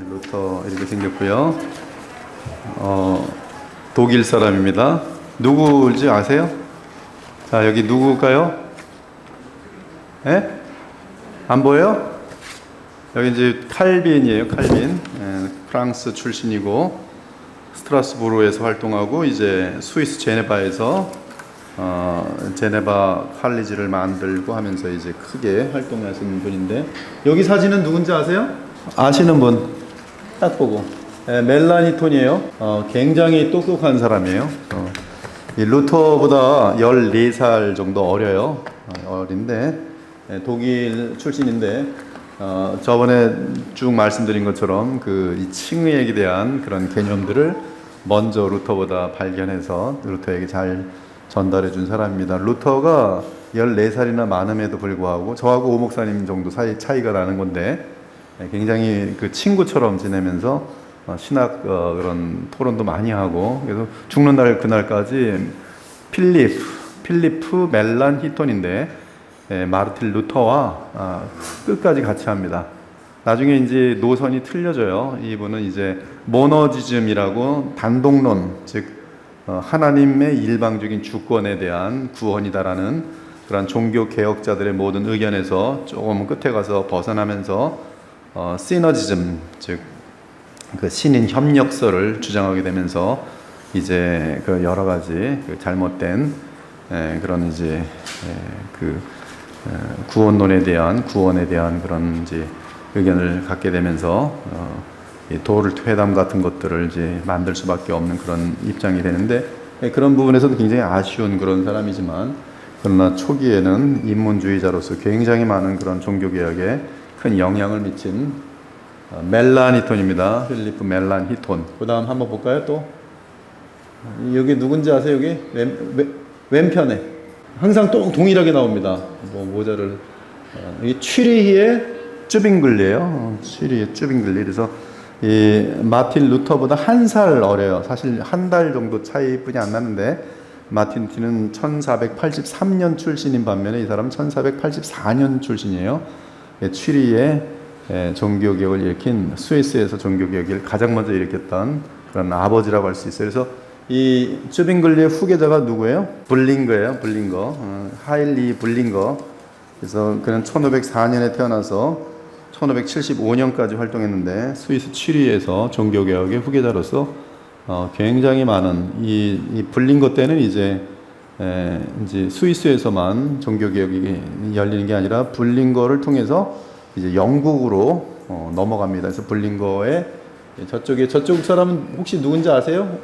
루터 이렇게 생겼고요. 독일 사람입니다. 누구인지 아세요? 자, 여기 누굴까요? 예? 안 보여요? 여기 이제 칼빈이에요. 칼빈. 프랑스 출신이고 스트라스부르에서 활동하고 이제 스위스 제네바에서 제네바 칼리지를 만들고 하면서 이제 크게 활동하시는 분인데, 여기 사진은 누군지 아세요? 아시는 분 딱 보고. 멜라니톤이에요. 굉장히 똑똑한 사람이에요. 이 루터보다 14살 정도 어려요. 어린데 독일 출신인데, 저번에 쭉 말씀드린 것처럼 이 칭의에 대한 그런 개념들을 먼저 루터보다 발견해서 루터에게 잘 전달해 준 사람입니다. 루터가 14살이나 많음에도 불구하고 저하고 오 목사님 정도 차이가 나는 건데, 굉장히 그 친구처럼 지내면서 신학 그런 토론도 많이 하고, 그래서 죽는 날 그날까지 필리프 멜란 히톤인데, 마르틴 루터와 끝까지 같이 합니다. 나중에 이제 노선이 틀려져요. 이분은 이제 모너지즘이라고 단독론, 즉 하나님의 일방적인 주권에 대한 구원이다라는 그런 종교 개혁자들의 모든 의견에서 조금 끝에 가서 벗어나면서 시너지즘, 즉 그 신인 협력설을 주장하게 되면서 이제 그 여러 가지 그 잘못된 그런 이제 구원에 대한 그런 이제 의견을 갖게 되면서 도를 회담 같은 것들을 이제 만들 수밖에 없는 그런 입장이 되는데, 그런 부분에서도 굉장히 아쉬운 그런 사람이지만, 그러나 초기에는 인문주의자로서 굉장히 많은 그런 종교개혁에 큰 영향을 미친 멜라니톤입니다. 필리프 멜란히톤. 그 다음 한번 볼까요? 또 여기 누군지 아세요? 여기 왼편에 항상 또 동일하게 나옵니다. 모자를 이 취리히의 쯔빙글리예요. 취리히의 쯔빙글리. 그래서 이 마틴 루터보다 한 살 어려요. 사실 한 달 정도 차이뿐이 안 나는데, 마틴 루터는 1483년 출신인 반면에 이 사람은 1484년 출신이에요. 취리히의 종교개혁을 일으킨, 스위스에서 종교개혁을 가장 먼저 일으켰던 그런 아버지라고 할 수 있어요. 그래서 이 쯔빙글리의 후계자가 누구예요? 블링거예요. 블링거. 하일리 블링거. 그래서 그는 1504년에 태어나서 1575년까지 활동했는데, 스위스 취리히에서 종교개혁의 후계자로서 굉장히 많은 이 블링거 때는 이제 스위스에서만 종교개혁이 열리는 게 아니라 블링거를 통해서 이제 영국으로 넘어갑니다. 그래서 블링거의 저쪽 사람은 혹시 누군지 아세요?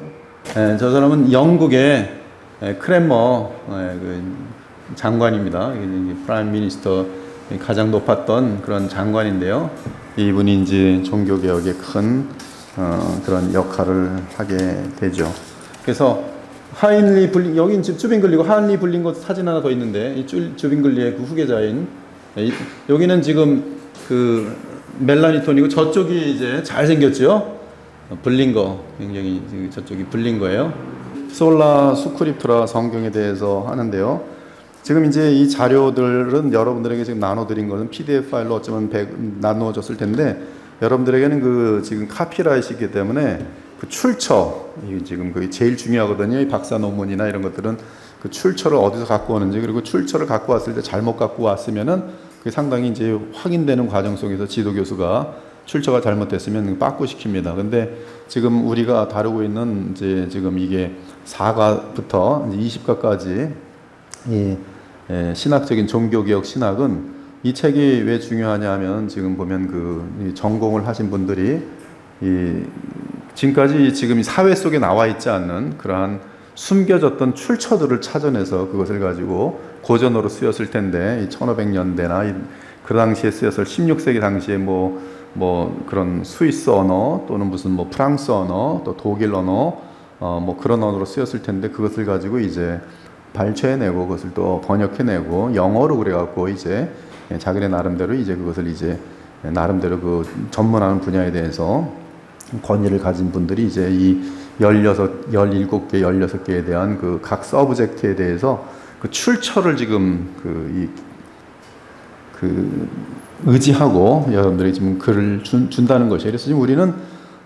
저 사람은 영국의 크랜머 그 장관입니다. 프라임 미니스터 가장 높았던 그런 장관인데요. 이분이 이제 종교개혁에 큰 그런 역할을 하게 되죠. 그래서 하인리 블링, 여긴 지금 쯔빙글리고 하인리 블링거 사진 하나 더 있는데, 이 쯔빙글리의 그 후계자인, 여기는 지금 그 멜라니톤이고, 저쪽이 이제 잘생겼죠? 블링거. 굉장히 저쪽이 블링거예요. 솔라 스크립투라 성경에 대해서 하는데요. 지금 이제 이 자료들은 여러분들에게 지금 나눠드린 것은 PDF 파일로 어쩌면 나누어졌을 텐데, 여러분들에게는 지금 카피라이트이기 때문에 그 출처, 이게 지금 그게 제일 중요하거든요. 이 박사 논문이나 이런 것들은 그 출처를 어디서 갖고 오는지, 그리고 출처를 갖고 왔을 때 잘못 갖고 왔으면은 그게 상당히 이제 확인되는 과정 속에서 지도교수가 출처가 잘못됐으면 빠꾸시킵니다. 근데 지금 우리가 다루고 있는 이제 지금 이게 4가부터 20가까지 이 신학적인 종교개혁 신학은, 이 책이 왜 중요하냐 하면, 지금 보면 이 전공을 하신 분들이 지금까지 지금 사회 속에 나와 있지 않는 그러한 숨겨졌던 출처들을 찾아내서 그것을 가지고 고전어로 쓰였을 텐데, 이 1500년대나 그 당시에 쓰였을 16세기 당시에 그런 스위스 언어 또는 무슨 프랑스 언어 또 독일 언어 그런 언어로 쓰였을 텐데, 그것을 가지고 이제 발췌해내고 그것을 또 번역해내고 영어로 그래갖고 이제 자기네 나름대로 이제 그것을 이제 나름대로 그 전문하는 분야에 대해서 권위를 가진 분들이 이제 이 17개, 16개에 대한 그 각 서브젝트에 대해서 그 출처를 지금 의지하고 여러분들이 지금 글을 준다는 것이에요. 그래서 지금 우리는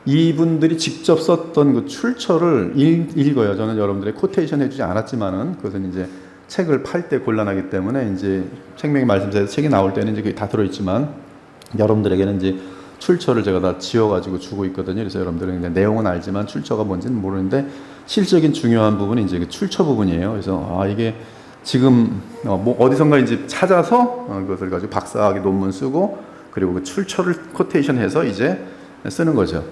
이분들이 직접 썼던 그 출처를 읽어요. 저는 여러분들의 코테이션 해주지 않았지만은 그것은 이제 책을 팔 때 곤란하기 때문에 이제 생명의 말씀에서 책이 나올 때는 이제 그게 다 들어있지만 여러분들에게는 이제 출처를 제가 다 지어가지고 주고 있거든요. 그래서 여러분들은 그냥 내용은 알지만 출처가 뭔지는 모르는데 실적인 중요한 부분이 이제 그 출처 부분이에요. 그래서 이게 지금 뭐 어디선가 이제 찾아서 그것을 가지고 박사학위 논문 쓰고 그리고 그 출처를 코테이션해서 이제 쓰는 거죠.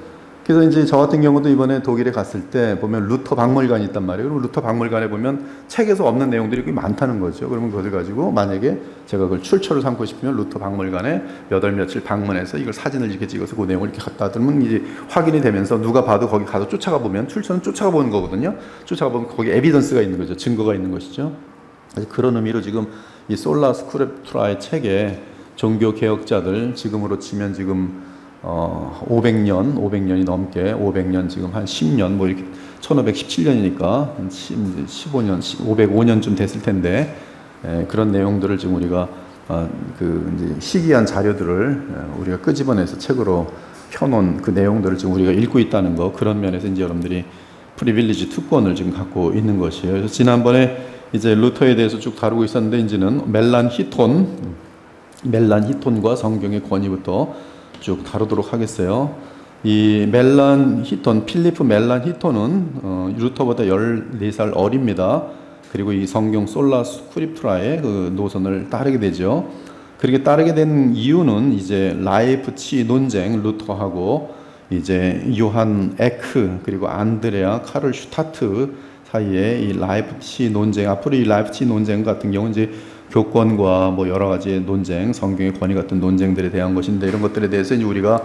그래서 이제 저 같은 경우도 이번에 독일에 갔을 때 보면 루터 박물관이 있단 말이에요. 그럼 루터 박물관에 보면 책에서 없는 내용들이 꽤 많다는 거죠. 그러면 그것을 가지고 만약에 제가 그걸 출처를 삼고 싶으면 루터 박물관에 몇 월 며칠 방문해서 이걸 사진을 이렇게 찍어서 그 내용을 이렇게 갖다 두면 이제 확인이 되면서 누가 봐도 거기 가서 쫓아가 보면 출처는 쫓아가 보는 거거든요. 쫓아가 보면 거기 에비던스가 있는 거죠. 증거가 있는 것이죠. 그런 의미로 지금 이 솔라 스크립투라의 책에 종교 개혁자들 지금으로 치면 지금 500년이 넘게 500년 지금 한 10년 뭐 이렇게 1517년이니까 15년 505년쯤 됐을 텐데 그런 내용들을 지금 우리가 그 이제 희귀한 자료들을 우리가 끄집어내서 책으로 펴놓은 그 내용들을 지금 우리가 읽고 있다는 거 그런 면에서 이제 여러분들이 프리빌리지 특권을 지금 갖고 있는 것이에요. 그래서 지난번에 이제 루터에 대해서 쭉 다루고 있었는데 이제는 멜란히톤과 성경의 권위부터 쭉 다루도록 하겠어요. 이 필리프 멜란히톤은 루터보다 14살 어립니다. 그리고 이 성경 솔라 스크립투라의 그 노선을 따르게 되죠. 그렇게 따르게 된 이유는 이제 라이프치 논쟁 루터하고 이제 요한 에크 그리고 안드레아 카를 슈타트 사이에 이 라이프치 논쟁, 앞으로 이 라이프치 논쟁 같은 경우는 이제 교권과 뭐 여러 가지 논쟁, 성경의 권위 같은 논쟁들에 대한 것인데 이런 것들에 대해서 이제 우리가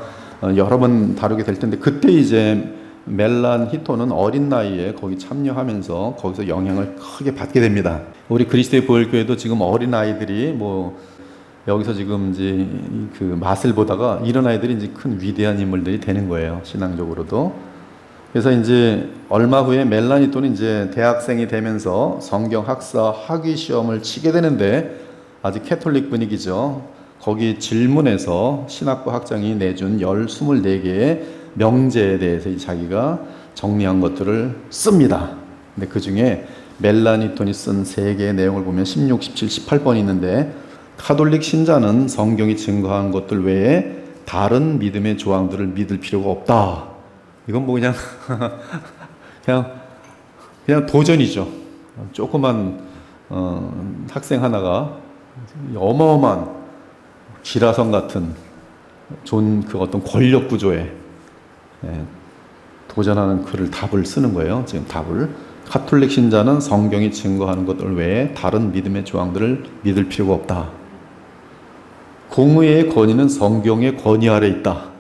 여러 번 다루게 될 텐데 그때 이제 멜란히톤은 어린 나이에 거기 참여하면서 거기서 영향을 크게 받게 됩니다. 우리 그리스도의 보혈교회도 지금 어린 아이들이 뭐 여기서 지금 이제 그 맛을 보다가 이런 아이들이 이제 큰 위대한 인물들이 되는 거예요. 신앙적으로도. 그래서 이제 얼마 후에 멜란히톤은 이제 대학생이 되면서 성경 학사 학위 시험을 치게 되는데 아직 캐톨릭 분위기죠. 거기 질문에서 신학부 학장이 내준 24개의 명제에 대해서 자기가 정리한 것들을 씁니다. 근데 그 중에 멜란히톤이 쓴 3개의 내용을 보면 16, 17, 18번이 있는데 카톨릭 신자는 성경이 증거한 것들 외에 다른 믿음의 조항들을 믿을 필요가 없다. 이건 뭐 그냥 도전이죠. 조그만 학생 하나가 어마어마한 기라성 같은 그 어떤 권력 구조에 도전하는 글을 답을 쓰는 거예요. 지금 답을 카톨릭 신자는 성경이 증거하는 것들 외에 다른 믿음의 조항들을 믿을 필요가 없다. 공의의 권위는 성경의 권위 아래 있다.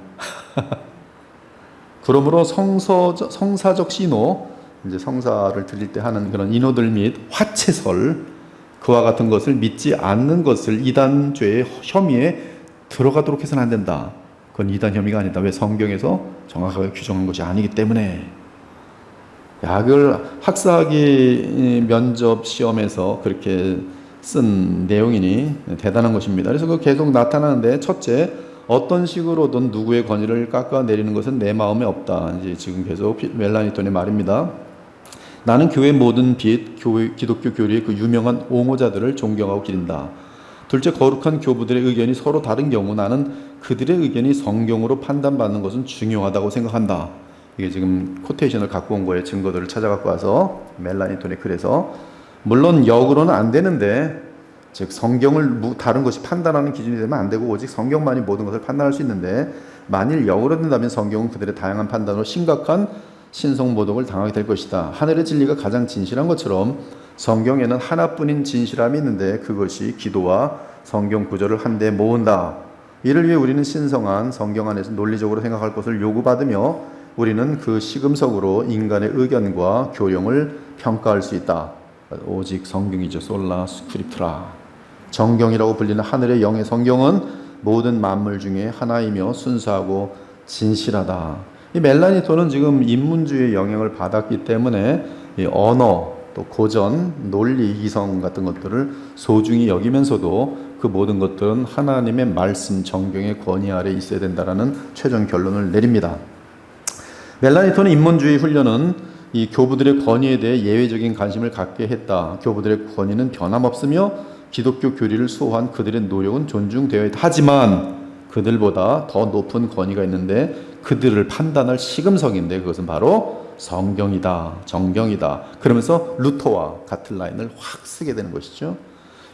그러므로 성사적 신호, 이제 성사를 드릴 때 하는 그런 인호들 및 화채설, 그와 같은 것을 믿지 않는 것을 이단죄의 혐의에 들어가도록 해서는 안 된다. 그건 이단 혐의가 아니다. 왜? 성경에서 정확하게 규정한 것이 아니기 때문에. 그걸 학사학위 면접 시험에서 그렇게 쓴 내용이니 대단한 것입니다. 그래서 그 계속 나타나는데 첫째, 어떤 식으로든 누구의 권위를 깎아내리는 것은 내 마음에 없다. 이제 지금 계속 멜란히톤의 말입니다. 나는 교회 모든 기독교 교리의 그 유명한 옹호자들을 존경하고 기린다. 둘째, 거룩한 교부들의 의견이 서로 다른 경우 나는 그들의 의견이 성경으로 판단받는 것은 중요하다고 생각한다. 이게 지금 코테이션을 갖고 온 거에 증거들을 찾아갖고 와서 멜란히톤의 글에서 물론 역으로는 안 되는데 즉 성경을 다른 것이 판단하는 기준이 되면 안 되고 오직 성경만이 모든 것을 판단할 수 있는데 만일 역으로 된다면 성경은 그들의 다양한 판단으로 심각한 신성모독을 당하게 될 것이다. 하늘의 진리가 가장 진실한 것처럼 성경에는 하나뿐인 진실함이 있는데 그것이 기도와 성경 구절을 한데 모은다. 이를 위해 우리는 신성한 성경 안에서 논리적으로 생각할 것을 요구받으며 우리는 그 시금석으로 인간의 의견과 교養을 평가할 수 있다. 오직 성경이죠. 솔라 스크립투라. 정경이라고 불리는 하늘의 영의 성경은 모든 만물 중에 하나이며 순수하고 진실하다. 이 멜란히톤은 지금 인문주의의 영향을 받았기 때문에 이 언어, 또 고전, 논리, 이성 같은 것들을 소중히 여기면서도 그 모든 것들은 하나님의 말씀 정경의 권위 아래 있어야 된다라는 최종 결론을 내립니다. 멜라니톤의 인문주의 훈련은 이 교부들의 권위에 대해 예외적인 관심을 갖게 했다. 교부들의 권위는 변함없으며 기독교 교리를 수호한 그들의 노력은 존중되어야 했다. 하지만 그들보다 더 높은 권위가 있는데 그들을 판단할 시금석인데 그것은 바로 성경이다, 정경이다. 그러면서 루터와 같은 라인을 확 쓰게 되는 것이죠.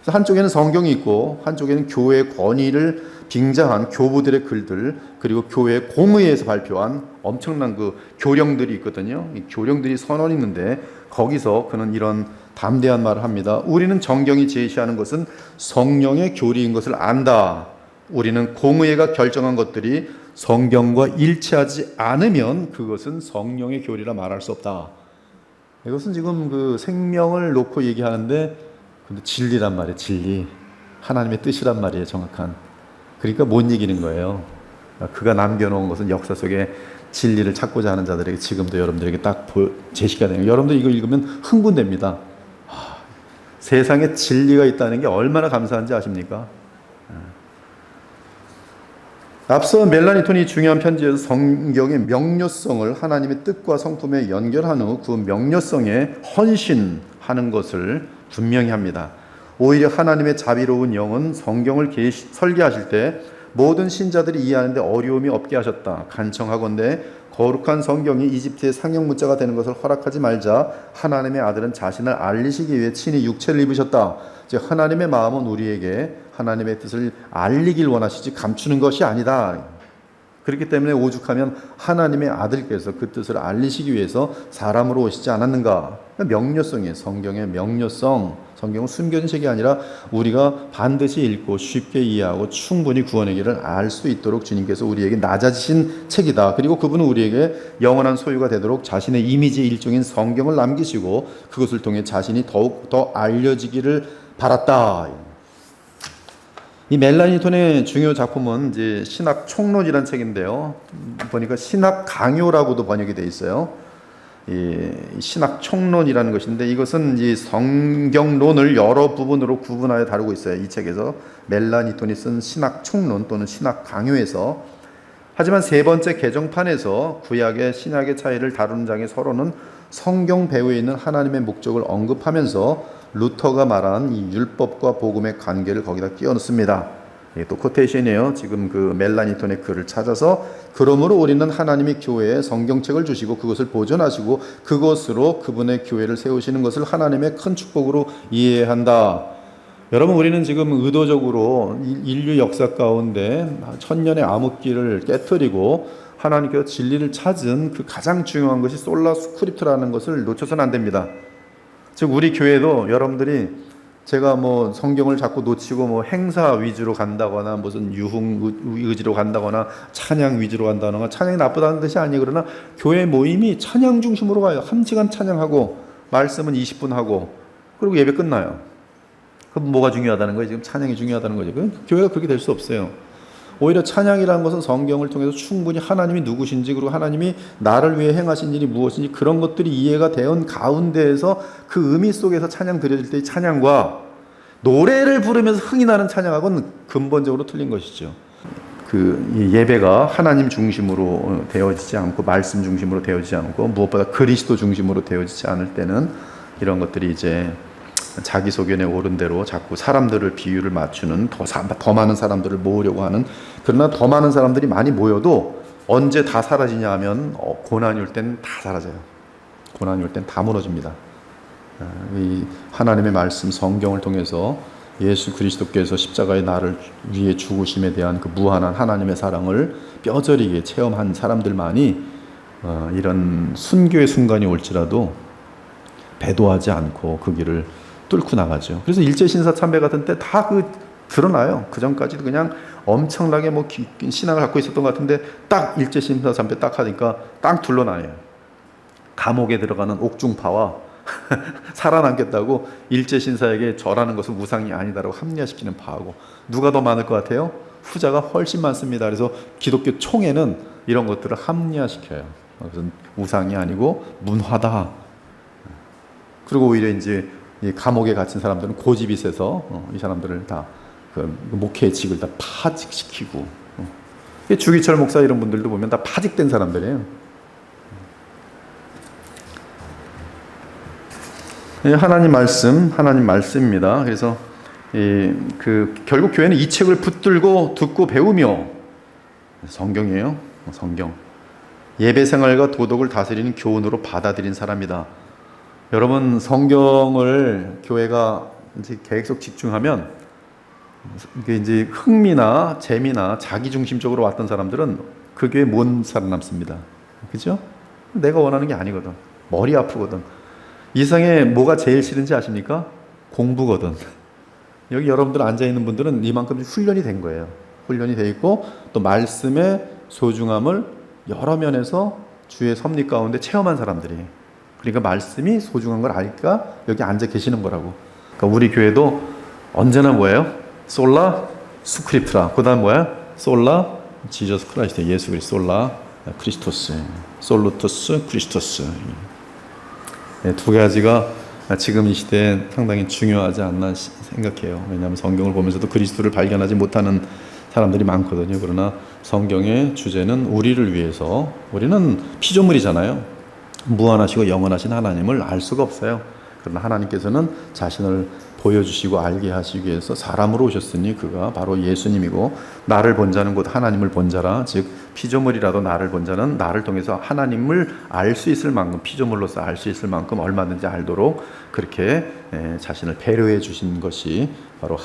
그래서 한쪽에는 성경이 있고 한쪽에는 교회의 권위를 빙자한 교부들의 글들, 그리고 교회의 공의에서 발표한 엄청난 그 교령들이 있거든요. 이 교령들이 선언이 있는데 거기서 그는 이런 담대한 말을 합니다. 우리는 정경이 제시하는 것은 성령의 교리인 것을 안다. 우리는 공의회가 결정한 것들이 성경과 일치하지 않으면 그것은 성령의 교리라 말할 수 없다. 이것은 지금 그 생명을 놓고 얘기하는데 근데 진리란 말이에요. 진리. 하나님의 뜻이란 말이에요. 정확한. 그러니까 못 이기는 거예요. 그가 남겨놓은 것은 역사 속에 진리를 찾고자 하는 자들에게 지금도 여러분들에게 딱 제시가 되는 거예요. 여러분들 이거 읽으면 흥분됩니다. 세상에 진리가 있다는 게 얼마나 감사한지 아십니까? 앞서 멜라니톤이 중요한 편지에서 성경의 명료성을 하나님의 뜻과 성품에 연결한 후 그 명료성에 헌신하는 것을 분명히 합니다. 오히려 하나님의 자비로운 영은 성경을 설계하실 때 모든 신자들이 이해하는데 어려움이 없게 하셨다. 간청하건대 거룩한 성경이 이집트의 상형 문자가 되는 것을 허락하지 말자. 하나님의 아들은 자신을 알리시기 위해 친히 육체를 입으셨다. 즉 하나님의 마음은 우리에게 하나님의 뜻을 알리길 원하시지 감추는 것이 아니다. 그렇기 때문에 오죽하면 하나님의 아들께서 그 뜻을 알리시기 위해서 사람으로 오시지 않았는가. 명료성이에요. 성경의 명료성. 성경은 숨겨진 책이 아니라 우리가 반드시 읽고 쉽게 이해하고 충분히 구원의 길을 알 수 있도록 주님께서 우리에게 낮아지신 책이다. 그리고 그분은 우리에게 영원한 소유가 되도록 자신의 이미지의 일종인 성경을 남기시고 그것을 통해 자신이 더욱 더 알려지기를 바랐다. 이 멜라니톤의 중요 작품은 이제 신학 총론이라는 책인데요. 보니까 신학 강요라고도 번역이 되어 있어요. 이 신학 총론이라는 것인데 이것은 이 성경론을 여러 부분으로 구분하여 다루고 있어요. 이 책에서 멜라니톤이 쓴 신학 총론 또는 신학 강요에서. 하지만 세 번째 개정판에서 구약의 신약의 차이를 다루는 장의 서론은 성경 배후에 있는 하나님의 목적을 언급하면서 루터가 말한 이 율법과 복음의 관계를 거기다 끼워 넣습니다. 이게 또 코테이션이에요. 지금 그 멜라니톤의 글을 찾아서 그러므로 우리는 하나님이 교회에 성경책을 주시고 그것을 보존하시고 그것으로 그분의 교회를 세우시는 것을 하나님의 큰 축복으로 이해해야 한다. 여러분 우리는 지금 의도적으로 인류 역사 가운데 천년의 암흑기를 깨트리고 하나님께서 진리를 찾은 그 가장 중요한 것이 솔라 스크립트라는 것을 놓쳐서는 안 됩니다. 즉 우리 교회도 여러분들이 제가 뭐 성경을 자꾸 놓치고 뭐 행사 위주로 간다거나 무슨 유흥 의지로 간다거나 찬양 위주로 간다거나 찬양이 나쁘다는 뜻이 아니에요. 그러나 교회 모임이 찬양 중심으로 가요. 1시간 찬양하고 말씀은 20분 하고 그리고 예배 끝나요. 그럼 뭐가 중요하다는 거예요? 지금 찬양이 중요하다는 거죠. 교회가 그렇게 될 수 없어요. 오히려 찬양이라는 것은 성경을 통해서 충분히 하나님이 누구신지 그리고 하나님이 나를 위해 행하신 일이 무엇인지 그런 것들이 이해가 되온 가운데에서 그 의미 속에서 찬양 드려질 때의 찬양과 노래를 부르면서 흥이 나는 찬양하고는 근본적으로 틀린 것이죠. 그 예배가 하나님 중심으로 되어지지 않고 말씀 중심으로 되어지지 않고 무엇보다 그리스도 중심으로 되어지지 않을 때는 이런 것들이 이제 자기 소견에 오른 대로 자꾸 사람들을 비율을 맞추는 더 많은 사람들을 모으려고 하는 그러나 더 많은 사람들이 많이 모여도 언제 다 사라지냐 하면 고난이 올 땐 다 사라져요. 고난이 올 땐 다 무너집니다. 이 하나님의 말씀 성경을 통해서 예수 그리스도께서 십자가의 나를 위해 죽으심에 대한 그 무한한 하나님의 사랑을 뼈저리게 체험한 사람들만이 이런 순교의 순간이 올지라도 배도하지 않고 그 길을 뚫고 나가죠. 그래서 일제신사 참배 같은 때 다 드러나요. 그 전까지도 그냥 엄청나게 뭐 신앙을 갖고 있었던 것 같은데 딱 일제신사 참배 딱 하니까 딱 둘러나요. 감옥에 들어가는 옥중파와 살아남겠다고 일제신사에게 절하는 것은 우상이 아니다라고 합리화시키는 파하고 누가 더 많을 것 같아요? 후자가 훨씬 많습니다. 그래서 기독교 총회는 이런 것들을 합리화시켜요. 그것은 우상이 아니고 문화다. 그리고 오히려 이제 이 감옥에 갇힌 사람들은 고집이 세서 이 사람들을 다 그 목회직을 다 파직시키고, 주기철 목사 이런 분들도 보면 다 파직된 사람들이에요. 하나님 말씀입니다. 그래서 결국 교회는 이 책을 붙들고 듣고 배우며, 성경이에요. 성경. 예배 생활과 도덕을 다스리는 교훈으로 받아들인 사람이다. 여러분, 성경을 교회가 이제 계속 집중하면, 이게 이제 흥미나 재미나 자기중심적으로 왔던 사람들은 그 교회에 못 살아남습니다. 그죠? 내가 원하는 게 아니거든. 머리 아프거든. 이 세상에 뭐가 제일 싫은지 아십니까? 공부거든. 여기 여러분들 앉아있는 분들은 이만큼 훈련이 된 거예요. 훈련이 돼 있고, 또 말씀의 소중함을 여러 면에서 주의 섭리 가운데 체험한 사람들이, 그러니까 말씀이 소중한 걸 아니까 여기 앉아 계시는 거라고. 그러니까 우리 교회도 언제나 뭐예요? 솔라 스크립트라. 그 다음 뭐야? 솔라 지저스 크라이스트. 예수 그리스도. 솔라 크리스토스. 솔루투스 크리스토스. 두 가지가 지금 이 시대에 상당히 중요하지 않나 생각해요. 왜냐하면 성경을 보면서도 그리스도를 발견하지 못하는 사람들이 많거든요. 그러나 성경의 주제는 우리를 위해서, 우리는 피조물이잖아요. 무한하시고 영원하신 하나님을 알 수가 없어요. 그러나 하나님께서는 자신을 보여주시고 알게 하시기 위해서 사람으로 오셨으니 그가 바로 예수님이고, 나를 본 자는 곧 하나님을 본 자라. 즉 피조물이라도 나를 본 자는 나를 통해서 하나님을 알 수 있을 만큼, 피조물로서 알 수 있을 만큼 얼마든지 알도록 그렇게 자신을 배려해 주신 것이 바로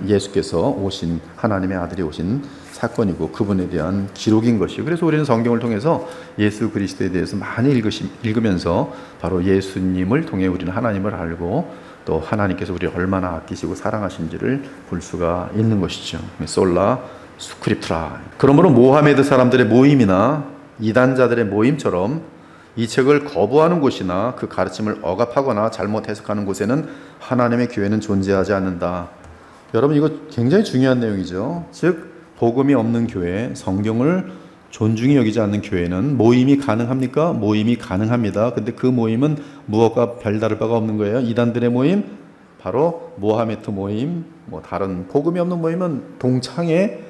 예수께서 오신, 하나님의 아들이 오신 사건이고 그분에 대한 기록인 것이요. 그래서 우리는 성경을 통해서 예수 그리스도에 대해서 많이 읽으면서 바로 예수님을 통해 우리는 하나님을 알고, 또 하나님께서 우리를 얼마나 아끼시고 사랑하신지를 볼 수가 있는 것이죠. 솔라 스크립트라. 그러므로 모하메드 사람들의 모임이나 이단자들의 모임처럼 이 책을 거부하는 곳이나 그 가르침을 억압하거나 잘못 해석하는 곳에는 하나님의 교회는 존재하지 않는다. 여러분, 이거 굉장히 중요한 내용이죠. 즉 복음이 없는 교회, 성경을 존중히 여기지 않는 교회는 모임이 가능합니까? 모임이 가능합니다. 근데 그 모임은 무엇과 별다를 바가 없는 거예요. 이단들의 모임, 바로 모하메트 모임, 다른 복음이 없는 모임은 동창회,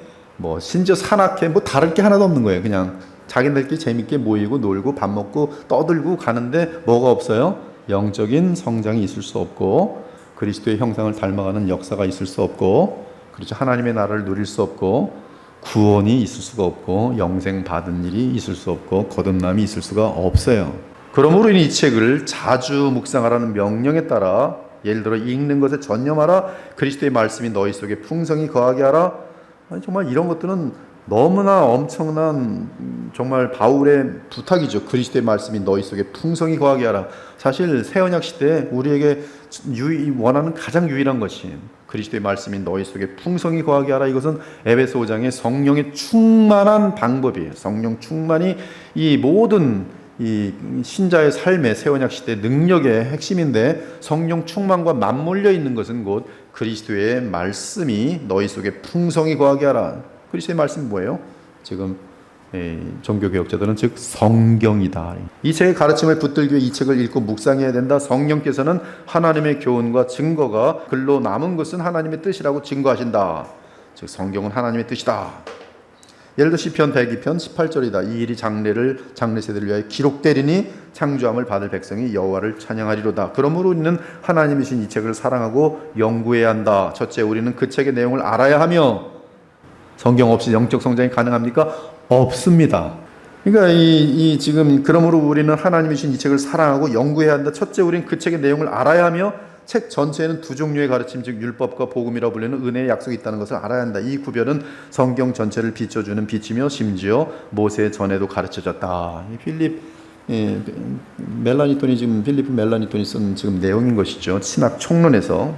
심지어 산악회, 다를 게 하나도 없는 거예요. 그냥 자기들끼리 재밌게 모이고 놀고 밥 먹고 떠들고 가는데 뭐가 없어요? 영적인 성장이 있을 수 없고, 그리스도의 형상을 닮아가는 역사가 있을 수 없고, 그렇죠. 하나님의 나라를 누릴 수 없고, 구원이 있을 수가 없고, 영생 받은 일이 있을 수 없고, 거듭남이 있을 수가 없어요. 그러므로 이 책을 자주 묵상하라는 명령에 따라, 예를 들어 읽는 것에 전념하라, 그리스도의 말씀이 너희 속에 풍성히 거하게 하라. 정말 이런 것들은 너무나 엄청난 정말 바울의 부탁이죠. 그리스도의 말씀이 너희 속에 풍성히 거하게 하라. 사실 새언약 시대에 우리에게 원하는 가장 유일한 것이 그리스도의 말씀이 너희 속에 풍성히 거하게 하라. 이것은 에베소 5장의 성령의 충만한 방법이에요. 성령 충만이 이 모든 이 신자의 삶의 새언약 시대 능력의 핵심인데, 성령 충만과 맞물려 있는 것은 곧 그리스도의 말씀이 너희 속에 풍성히 거하게 하라. 그리스도의 말씀이 뭐예요? 지금 종교개혁자들은 즉 성경이다. 이 책의 가르침을 붙들기 위해 이 책을 읽고 묵상해야 된다. 성령께서는 하나님의 교훈과 증거가 글로 남은 것은 하나님의 뜻이라고 증거하신다. 즉 성경은 하나님의 뜻이다. 예를 들어 시편 102편 18절이다. 이 일이 장래 세대를 위하여 기록되리니 창조함을 받을 백성이 여호와를 찬양하리로다. 그러므로 우리는 하나님이신 이 책을 사랑하고 연구해야 한다. 첫째, 우리는 그 책의 내용을 알아야 하며, 성경 없이 영적 성장이 가능합니까? 없습니다. 그러니까 지금 그러므로 우리는 하나님이신 이 책을 사랑하고 연구해야 한다. 첫째, 우리는 그 책의 내용을 알아야 하며, 책 전체에는 두 종류의 가르침, 즉 율법과 복음이라고 불리는 은혜의 약속이 있다는 것을 알아야 한다. 이 구별은 성경 전체를 비춰주는 빛이며 심지어 모세 전에도 가르쳐졌다. 필리핀 멜라니톤이 쓴 지금 내용인 것이죠. 신학 총론에서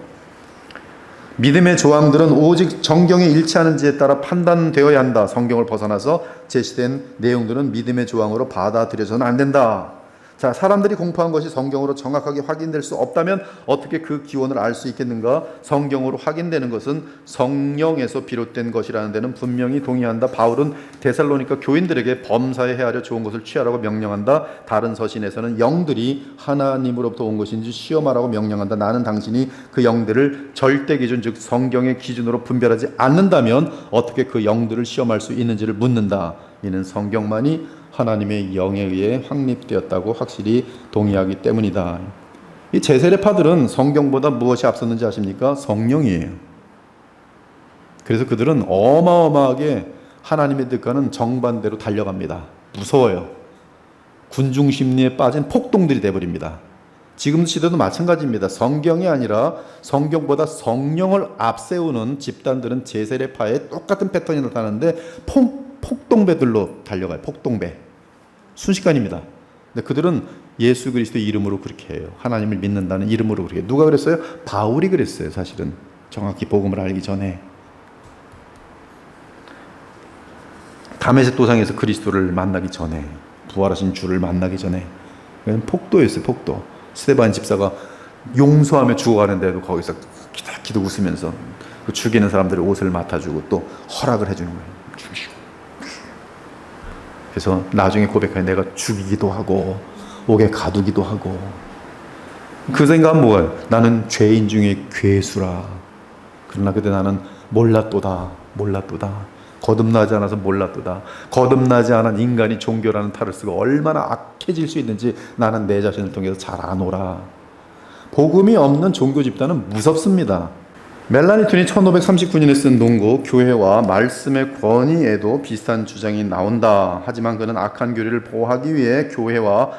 믿음의 조항들은 오직 정경에 일치하는지에 따라 판단되어야 한다. 성경을 벗어나서 제시된 내용들은 믿음의 조항으로 받아들여서는 안 된다. 자, 사람들이 공포한 것이 성경으로 정확하게 확인될 수 없다면 어떻게 그 기원을 알 수 있겠는가? 성경으로 확인되는 것은 성령에서 비롯된 것이라는 데는 분명히 동의한다. 바울은 데살로니가 교인들에게 범사에 헤아려 좋은 것을 취하라고 명령한다. 다른 서신에서는 영들이 하나님으로부터 온 것인지 시험하라고 명령한다. 나는 당신이 그 영들을 절대 기준, 즉 성경의 기준으로 분별하지 않는다면 어떻게 그 영들을 시험할 수 있는지를 묻는다. 이는 성경만이 하나님의 영에 의해 확립되었다고 확실히 동의하기 때문이다. 이 제세례파들은 성경보다 무엇이 앞섰는지 아십니까? 성령이에요. 그래서 그들은 어마어마하게 하나님의 뜻과는 정반대로 달려갑니다. 무서워요. 군중 심리에 빠진 폭동들이 돼버립니다. 지금 시대도 마찬가지입니다. 성경이 아니라 성경보다 성령을 앞세우는 집단들은 제세례파의 똑같은 패턴이 나타나는데 폭동배들로 달려가요. 폭동배. 순식간입니다. 근데 그들은 예수 그리스도의 이름으로 그렇게 해요. 하나님을 믿는다는 이름으로 그렇게 해요. 누가 그랬어요? 바울이 그랬어요. 사실은 정확히 복음을 알기 전에. 다메섹 도상에서 그리스도를 만나기 전에, 부활하신 주를 만나기 전에 폭도였어요. 폭도. 스데반 집사가 용서하며 죽어가는데도 거기서 기득기득 웃으면서 그 죽이는 사람들의 옷을 맡아주고 또 허락을 해주는 거예요. 죽이고. 그래서 나중에 고백하여 내가 죽이기도 하고 옥에 가두기도 하고. 그 생각은 뭐예요? 나는 죄인 중에 괴수라. 그러나 그때 나는 몰랐도다. 거듭나지 않아서 몰랐도다. 거듭나지 않은 인간이 종교라는 탈을 쓰고 얼마나 악해질 수 있는지 나는 내 자신을 통해서 잘 아노라. 복음이 없는 종교 집단은 무섭습니다. 멜라니 툰이 1539년에 쓴 논고 교회와 말씀의 권위에도 비슷한 주장이 나온다. 하지만 그는 악한 교리를 보호하기 위해 교회와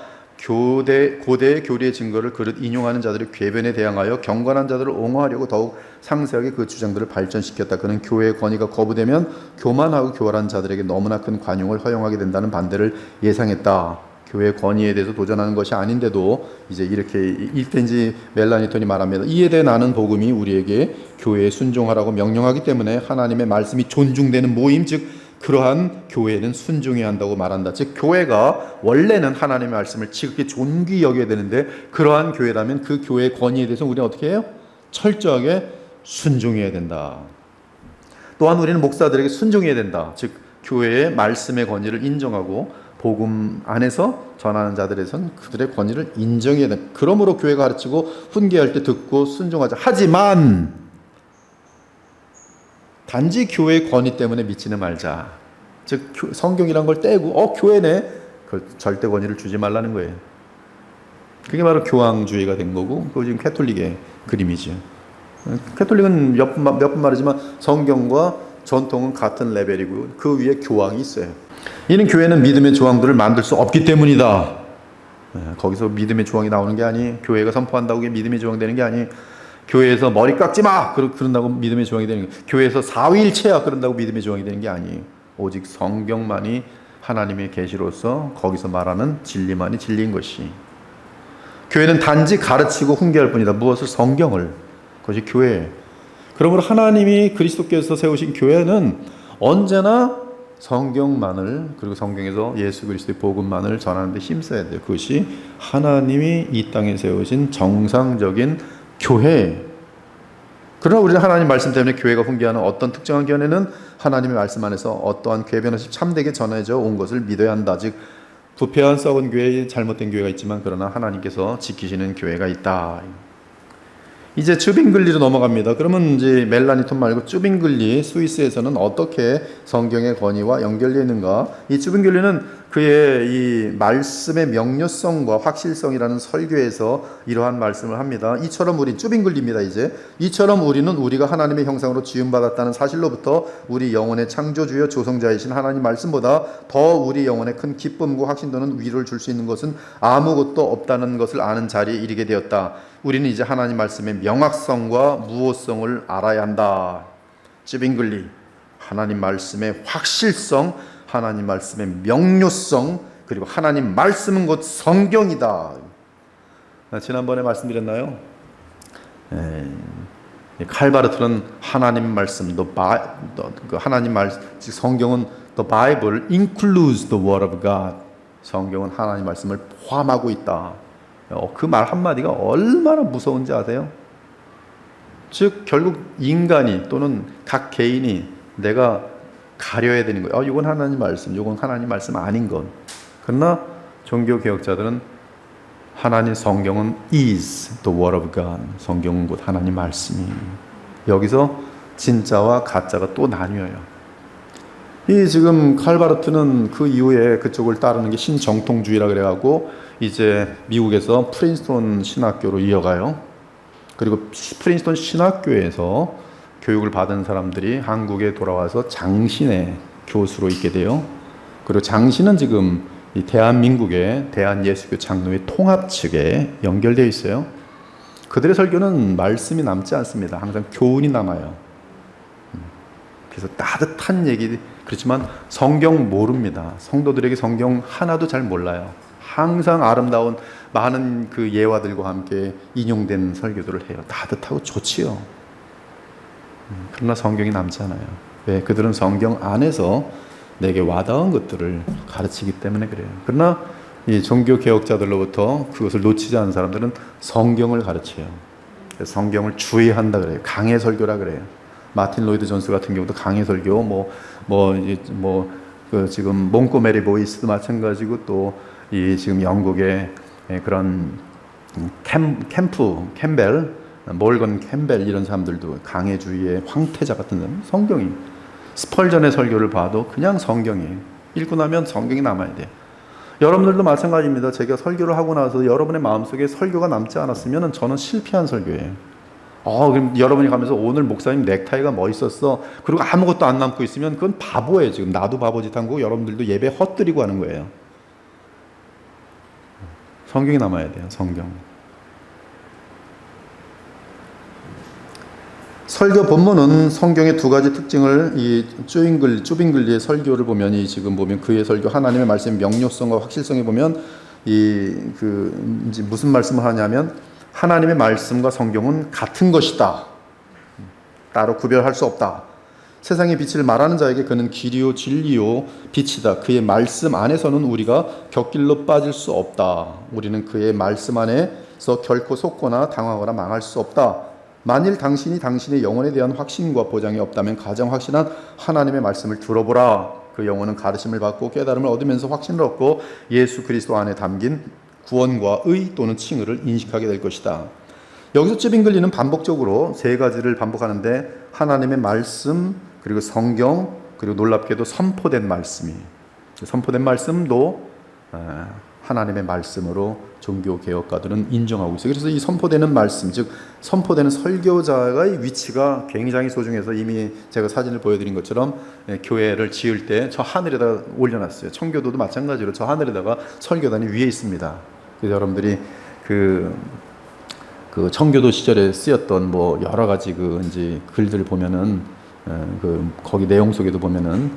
고대의 교리의 증거를 그릇 인용하는 자들의 궤변에 대항하여 경건한 자들을 옹호하려고 더욱 상세하게 그 주장들을 발전시켰다. 그는 교회의 권위가 거부되면 교만하고 교활한 자들에게 너무나 큰 관용을 허용하게 된다는 반대를 예상했다. 교회의 권위에 대해서 도전하는 것이 아닌데도 이제 이렇게 일텐지 멜라니 툰이 말합니다. 이에 대해 나는 복음이 우리에게 교회에 순종하라고 명령하기 때문에 하나님의 말씀이 존중되는 모임, 즉 그러한 교회는 순종해야 한다고 말한다. 즉 교회가 원래는 하나님의 말씀을 지극히 존귀 여겨야 되는데 그러한 교회라면 그 교회의 권위에 대해서 우리는 어떻게 해요? 철저하게 순종해야 된다. 또한 우리는 목사들에게 순종해야 된다. 즉 교회의 말씀의 권위를 인정하고 복음 안에서 전하는 자들에선 그들의 권위를 인정해야 된다. 그러므로 교회가 가르치고 훈계할 때 듣고 순종하자. 하지만 단지 교회의 권위 때문에 믿지는 말자. 즉 성경이란 걸 떼고 교회네, 그 절대 권위를 주지 말라는 거예요. 그게 바로 교황주의가 된 거고, 그거 지금 캐톨릭의 그림이죠. 캐톨릭은 몇 번 말하지만 성경과 전통은 같은 레벨이고 그 위에 교황이 있어요. 이는 교회는 믿음의 조항들을 만들 수 없기 때문이다. 거기서 믿음의 조항이 나오는 게 아니, 교회가 선포한다고 그게 믿음의 조항 되는 게 아니, 교회에서 머리 깎지 마! 그런다고 믿음의 조항이 되는 게, 교회에서 사위일체야! 그런다고 믿음의 조항이 되는 게 아니에요. 오직 성경만이 하나님의 계시로서 거기서 말하는 진리만이 진리인 것이. 교회는 단지 가르치고 훈계할 뿐이다. 무엇을? 성경을. 그것이 교회예요. 그러므로 하나님이 그리스도께서 세우신 교회는 언제나 성경만을, 그리고 성경에서 예수 그리스도의 복음만을 전하는 데 힘써야 돼요. 그것이 하나님이 이 땅에 세우신 정상적인 교회. 그러나 우리는 하나님 말씀 때문에 교회가 훈계하는 어떤 특정한 견해는 하나님의 말씀 안에서 어떠한 궤변 없이 참되게 전해져 온 것을 믿어야 한다. 즉 부패한 썩은 교회, 잘못된 교회가 있지만 그러나 하나님께서 지키시는 교회가 있다. 이제 쯔빙글리로 넘어갑니다. 그러면 이제 멜라니 툰 말고 쯔빙글리, 스위스에서는 어떻게 성경의 권위와 연결되어 있는가? 이 쯔빙글리는 그의 이 말씀의 명료성과 확실성이라는 설교에서 이러한 말씀을 합니다. 이처럼 우리, 쯔빙글리입니다. 이처럼 우리는 우리가 하나님의 형상으로 지음받았다는 사실로부터 우리 영혼의 창조주여 조성자이신 하나님 말씀보다 더 우리 영혼에 큰 기쁨과 확신도는 위로를 줄 수 있는 것은 아무것도 없다는 것을 아는 자리에 이르게 되었다. 우리는 이제 하나님 말씀의 명확성과 무호성을 알아야 한다. 쯔빙글리, 하나님 말씀의 확실성, 하나님 말씀의 명료성, 그리고 하나님 말씀은 곧 성경이다. 지난번에 말씀드렸나요? 칼바르트는 하나님 말씀, 하나님 말, 즉 성경은 the Bible includes the word of God. 성경은 하나님 말씀을 포함하고 있다. 그 말 한마디가 얼마나 무서운지 아세요? 즉 결국 인간이 또는 각 개인이 내가 가려야 되는 거예요. 이건 하나님 말씀, 이건 하나님 말씀 아닌 건. 그러나 종교개혁자들은 하나님 성경은 is the word of God. 성경은 곧 하나님 말씀이. 여기서 진짜와 가짜가 또 나뉘어요. 이 지금 칼바르트는 그 이후에 그쪽을 따르는 게 신정통주의라 그래가지고 이제 미국에서 프린스턴 신학교로 이어가요. 그리고 프린스턴 신학교에서 교육을 받은 사람들이 한국에 돌아와서 장신의 교수로 있게 돼요. 그리고 장신은 지금 이 대한민국의 대한예수교 장로회 통합 측에 연결되어 있어요. 그들의 설교는 말씀이 남지 않습니다. 항상 교훈이 남아요. 그래서 따뜻한 얘기, 그렇지만 성경 모릅니다. 성도들에게 성경 하나도 잘 몰라요. 항상 아름다운 많은 그 예화들과 함께 인용된 설교들을 해요. 따뜻하고 좋지요. 그러나 성경이 남지 않아요. 왜? 그들은 성경 안에서 내게 와닿은 것들을 가르치기 때문에 그래요. 그러나 이 종교 개혁자들로부터 그것을 놓치지 않은 사람들은 성경을 가르쳐요. 성경을 주의한다 그래요. 강해 설교라 그래요. 마틴 로이드 존스 같은 경우도 강해 설교, 그 지금 몽고메리 보이스도 마찬가지고 또 이 지금 영국의 그런 캠벨, 몰건 캠벨 이런 사람들도 강해주의의 황태자 같은 사람, 성경이 스펄전의 설교를 봐도 그냥 성경이 읽고 나면 성경이 남아야 돼요. 여러분들도 마찬가지입니다. 제가 설교를 하고 나서 여러분의 마음속에 설교가 남지 않았으면 저는 실패한 설교예요. 그럼 여러분이 가면서 오늘 목사님 넥타이가 멋있었어. 그리고 아무것도 안 남고 있으면 그건 바보예요. 지금 나도 바보짓 한 거고 여러분들도 예배 헛들이고 하는 거예요. 성경이 남아야 돼요. 성경. 설교 본문은 성경의 두 가지 특징을 이 쭈빙글리의 설교를 보면 지금 보면 그의 설교 하나님의 말씀의 명료성과 확실성에 보면 이제 무슨 말씀을 하냐면 하나님의 말씀과 성경은 같은 것이다. 따로 구별할 수 없다. 세상의 빛을 말하는 자에게 그는 길이요 진리요 빛이다. 그의 말씀 안에서는 우리가 곁길로 빠질 수 없다. 우리는 그의 말씀 안에서 결코 속거나 당하거나 망할 수 없다. 만일 당신이 당신의 영혼에 대한 확신과 보장이 없다면 가장 확실한 하나님의 말씀을 들어보라. 그 영혼은 가르침을 받고 깨달음을 얻으면서 확신을 얻고 예수 그리스도 안에 담긴 구원과 의 또는 칭의를 인식하게 될 것이다. 여기서 쭈빙글리는 반복적으로 세 가지를 반복하는데 하나님의 말씀, 그리고 성경, 그리고 놀랍게도 선포된 말씀이, 선포된 말씀도 하나님의 말씀으로 종교개혁가들은 인정하고 있어요. 그래서 이 선포되는 말씀, 즉 선포되는 설교자의 위치가 굉장히 소중해서 이미 제가 사진을 보여드린 것처럼 교회를 지을 때 저 하늘에다가 올려놨어요. 청교도도 마찬가지로 저 하늘에다가 설교단이 위에 있습니다. 그래서 여러분들이 그 청교도 시절에 쓰였던 여러 가지 이제 글들을 보면은 거기 내용 속에도 보면은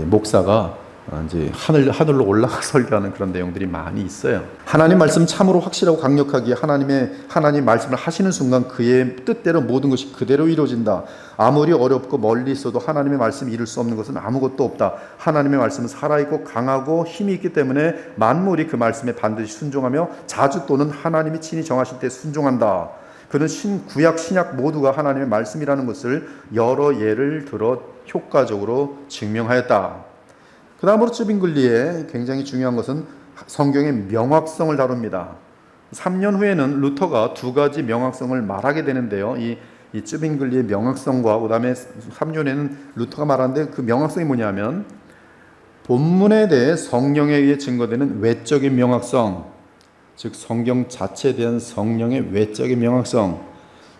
목사가 이제 하늘로 올라가 설교하는 그런 내용들이 많이 있어요. 하나님 말씀 참으로 확실하고 강력하게 하나님 말씀을 하시는 순간 그의 뜻대로 모든 것이 그대로 이루어진다. 아무리 어렵고 멀리 있어도 하나님의 말씀이 이룰 수 없는 것은 아무것도 없다. 하나님의 말씀은 살아있고 강하고 힘이 있기 때문에 만물이 그 말씀에 반드시 순종하며 자주 또는 하나님이 친히 정하실 때 순종한다. 그는 구약 신약 모두가 하나님의 말씀이라는 것을 여러 예를 들어 효과적으로 증명하였다. 그 다음으로 쭈빙글리의 굉장히 중요한 것은 성경의 명확성을 다룹니다. 3년 후에는 루터가 두 가지 명확성을 말하게 되는데요. 이 쭈빙글리의 명확성과 그 다음에 3년에는 루터가 말하는데 그 명확성이 뭐냐면 본문에 대해 성령에 의해 증거되는 외적인 명확성, 즉 성경 자체에 대한 성령의 외적인 명확성.